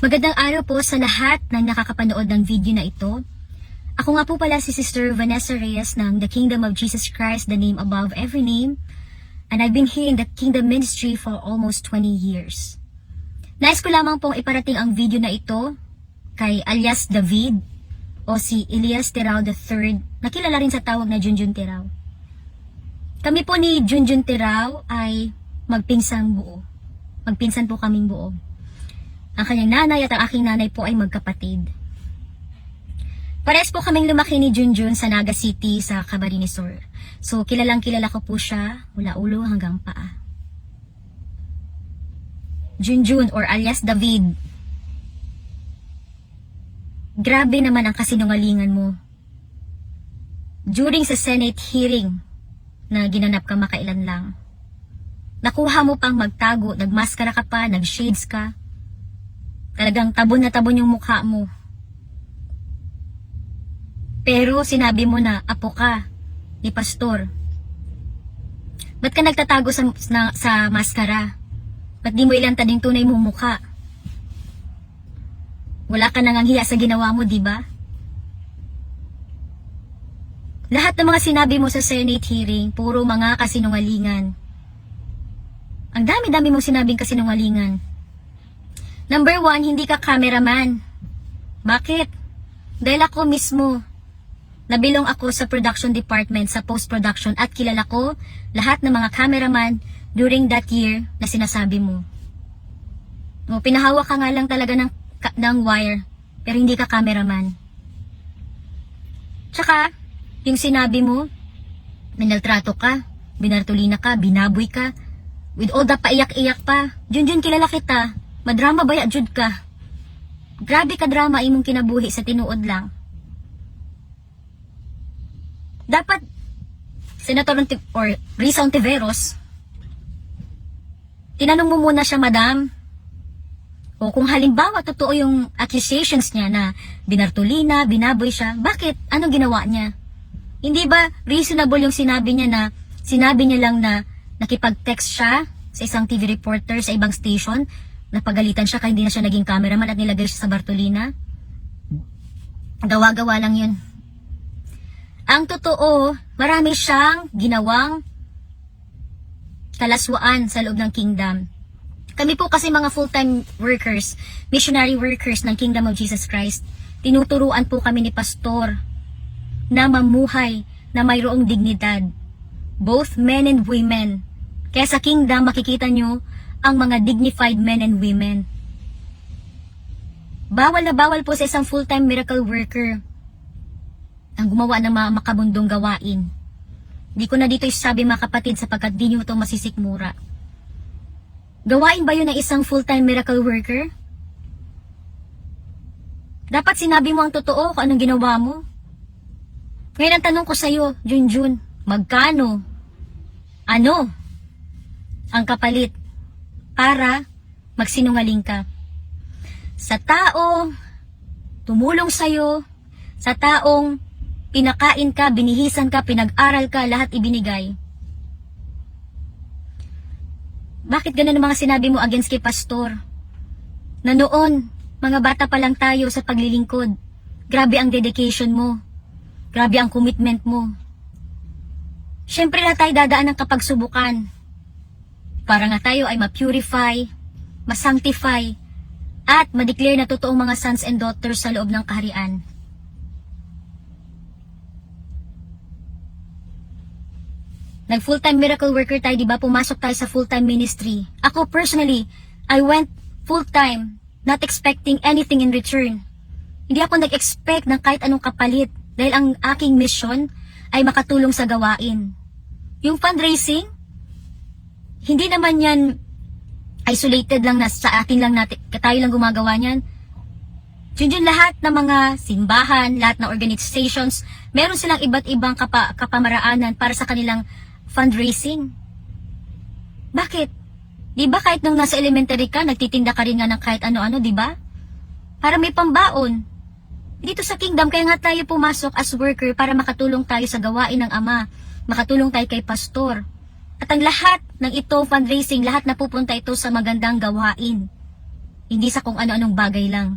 Magandang araw po sa lahat ng nakakapanood ng video na ito. Ako nga po pala si Sister Vanessa Reyes ng The Kingdom of Jesus Christ, the name above every name. And I've been here in the Kingdom Ministry for almost 20 years. Nais ko lamang pong iparating ang video na ito kay alias David o si Elias Terao III, na kilala rin sa tawag na Junjun Terao. Kami po ni Junjun Terao ay magpinsan po kaming buo. Ang kanyang nanay at ang aking nanay po ay magkapatid. Parehas po kaming lumaki ni Junjun sa Naga City sa Camarines Sur. So kilalang kilala ko po siya mula ulo hanggang paa. Junjun or alias David. Grabe naman ang kasinungalingan mo. During sa Senate hearing na ginanap ka makailan lang, nakuha mo pang magtago, nagmaskara ka pa, nagshades ka. Talagang tabon na tabon yung mukha mo. Pero sinabi mo na apo ka ni pastor. Ba't ka nagtatago sa maskara? Ba't di mo ilantad yung tunay mong mukha? Wala ka nang hiya sa ginawa mo, di ba? Lahat ng mga sinabi mo sa Senate hearing, puro mga kasinungalingan. Ang dami-dami mong sinabing kasinungalingan. Number 1, hindi ka cameraman. Bakit? Dahil ako mismo, nabilong ako sa production department, sa post-production, at kilala ko lahat ng mga cameraman during that year na sinasabi mo. O, pinahawak ka nga lang talaga ng wire, pero hindi ka cameraman. Tsaka, yung sinabi mo, minaltrato ka, binartolina ka, binaboy ka, with all the paiyak-iyak pa. Junjun, kilala kita. Madrama baya jud ka. Grabe ka drama imong kinabuhi sa tinuod lang. Dapat Senator or Risa Ontiveros, tinanong mo muna siya, madam. O kung halimbawa totoo yung accusations niya na binartolina, binaboy siya, bakit? Anong ginawa niya? Hindi ba reasonable yung sinabi niya lang na nakipag-text siya sa isang TV reporter sa ibang station, napagalitan siya kaya hindi na siya naging cameraman at nilagay siya sa Bartolina? Gawa-gawa lang yun. Ang totoo, marami siyang ginawang kalaswaan sa loob ng kingdom. Kami po kasi mga full-time workers, missionary workers ng Kingdom of Jesus Christ, tinuturuan po kami ni pastor na mamuhay na mayroong dignidad, both men and women. Kaya sa kingdom makikita nyo ang mga dignified men and women. Bawal na bawal po sa isang full-time miracle worker ang gumawa ng mga makabundong gawain. Di ko na dito isasabi mga kapatid sapagkat di nyo ito masisikmura. Gawain ba yun ng isang full-time miracle worker? Dapat sinabi mo ang totoo kung anong ginawa mo. Ngayon ang tanong ko sa'yo, Junjun, magkano? Ano ang kapalit para magsinungaling ka? Sa taong tumulong sa'yo, sa taong pinakain ka, binihisan ka, pinag-aral ka, lahat ibinigay. Bakit ganun ang mga sinabi mo against kay pastor? Na noon, mga bata pa lang tayo sa paglilingkod. Grabe ang dedication mo. Grabe ang commitment mo. Siyempre na tayo dadaan ng kapagsubukan. Para nga tayo ay ma-purify, ma-sanctify, at ma-declare na totoong mga sons and daughters sa loob ng kaharian. Nag-full-time miracle worker tayo, di ba? Pumasok tayo sa full-time ministry. Ako personally, I went full-time, not expecting anything in return. Hindi ako nag-expect ng kahit anong kapalit dahil ang aking mission ay makatulong sa gawain. Yung fundraising, hindi naman yan isolated lang na sa atin lang natin, tayo lang gumagawa niyan. Yun lahat ng mga simbahan, lahat ng organizations, meron silang iba't ibang kapamaraanan para sa kanilang fundraising. Bakit? Di ba kahit nung nasa elementary ka, nagtitinda ka rin nga ng kahit ano-ano, di ba? Para may pambaon. Dito sa kingdom, kaya nga tayo pumasok as worker para makatulong tayo sa gawain ng Ama, makatulong tayo kay pastor. At ang lahat ng ito, fundraising, lahat na pupunta ito sa magandang gawain. Hindi sa kung ano-anong bagay lang.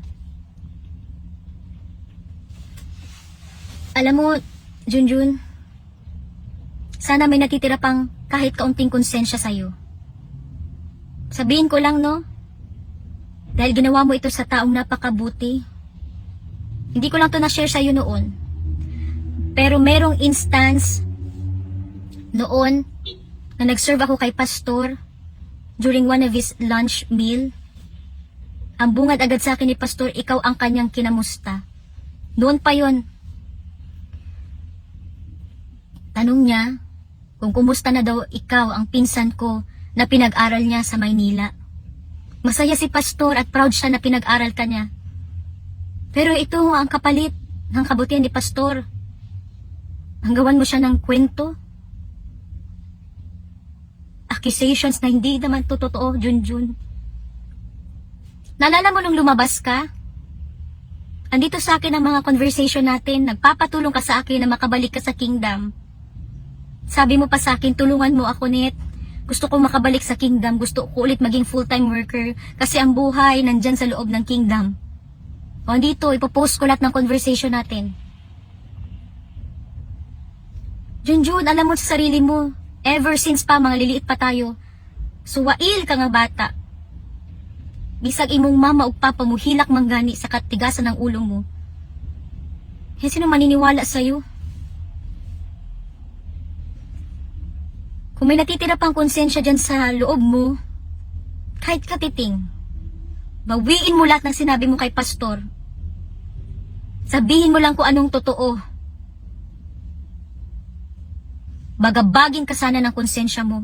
Alam mo, Junjun, sana may natitira pang kahit kaunting konsensya sa'yo. Sabihin ko lang, no? Dahil ginawa mo ito sa taong napakabuti. Hindi ko lang to na-share sa'yo noon. Pero merong instance noon na nag-serve ako kay Pastor during one of his lunch meal. Ang bungad agad sa akin ni Pastor, ikaw ang kanyang kinamusta. Noon pa yon. Tanong niya kung kumusta na daw ikaw ang pinsan ko na pinag-aral niya sa Maynila. Masaya si Pastor at proud siya na pinag-aral ka niya. Pero ito ang kapalit ng kabutihan ni Pastor. Hanggawan mo siya ng kwento. Accusations na hindi naman to totoo, Junjun. Naalala mo nung lumabas ka? Andito sa akin ang mga conversation natin. Nagpapatulong ka sa akin na makabalik ka sa kingdom. Sabi mo pa sa akin, tulungan mo ako, Net. Gusto ko makabalik sa kingdom. Gusto ko ulit maging full-time worker. Kasi ang buhay nandyan sa loob ng kingdom. O andito, ipopost ko lahat ng conversation natin. Junjun, alam mo sa sarili mo, ever since pa mga liliit pa tayo, suwail ka nga bata. Bisag imong mama ug papa mo hilak manggani sa katigasan ng ulo mo. Eh, sino maniniwala sa'yo? Kung may natitira pang konsensya dyan sa loob mo, kahit katiting, bawiin mo lahat ng sinabi mo kay Pastor. Sabihin mo lang kung anong totoo. Bagabagin ka sana ng konsensya mo.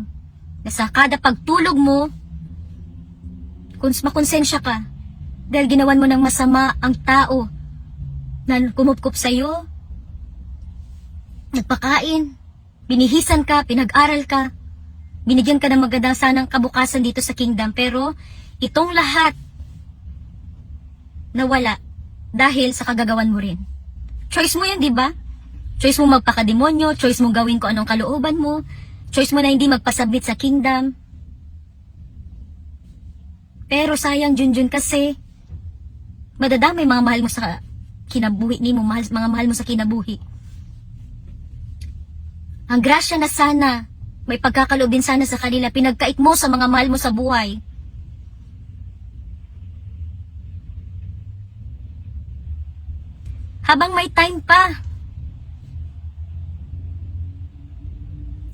Na sa kada pagtulog mo, kung makonsensya ka, dahil ginawan mo ng masama ang tao na kumupkup sa'yo, nagpakain, binihisan ka, pinag-aral ka, binigyan ka ng magandang sanang kabukasan dito sa kingdom, pero itong lahat nawala dahil sa kagagawan mo rin. Choice mo yan, di ba? Choice mo magpakademonyo, choice mo gawin ko anong kalooban mo, choice mo na hindi magpasabit sa kingdom. Pero sayang, Junjun, kasi madadamay mga mahal mo sa kinabuhi ni mo, mga mahal mo sa kinabuhi. Ang grasya na sana, may pagkakaloob din sana sa kanila, pinagkait mo sa mga mahal mo sa buhay. Habang may time pa,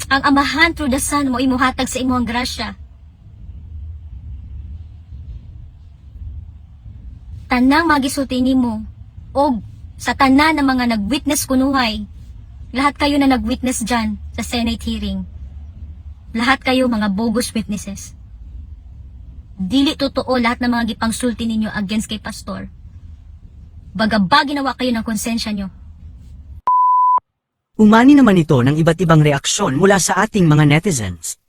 ang amahan through the sun mo imuhatag sa imo ang grasya. Tanang magisulti nimo o sa tanan ng mga nag-witness kunuhay. Lahat kayo na nag-witness dyan sa Senate hearing. Lahat kayo mga bogus witnesses. Dili totoo lahat ng mga gipangsulti ninyo against kay Pastor. Bagaba ginawa kayo ng konsensya nyo. Umani naman ito ng iba't ibang reaksyon mula sa ating mga netizens.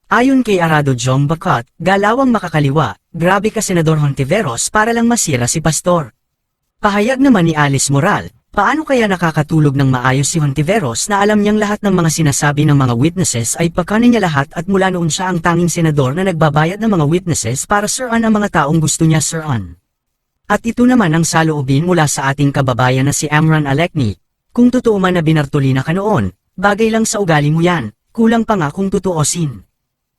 Ayon kay Arado Jong Bacot, galawang makakaliwa, grabe ka Senador Hontiveros para lang masira si Pastor. Pahayag naman ni Alice Moral, paano kaya nakakatulog ng maayos si Hontiveros na alam niyang lahat ng mga sinasabi ng mga witnesses ay pagkanin niya lahat at mula noon siya ang tanging senador na nagbabayad ng mga witnesses para siraan ang mga taong gusto niya siraan. At ito naman ang saloobin mula sa ating kababayan na si Amran Alekni, kung totoo man na binartolina ka noon, bagay lang sa ugali mo yan, kulang pa nga kung tutuosin.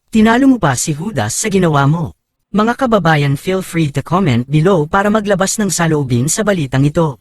Tinalo mo pa si Judas sa ginawa mo. Mga kababayan, feel free to comment below para maglabas ng saloobin sa balitang ito.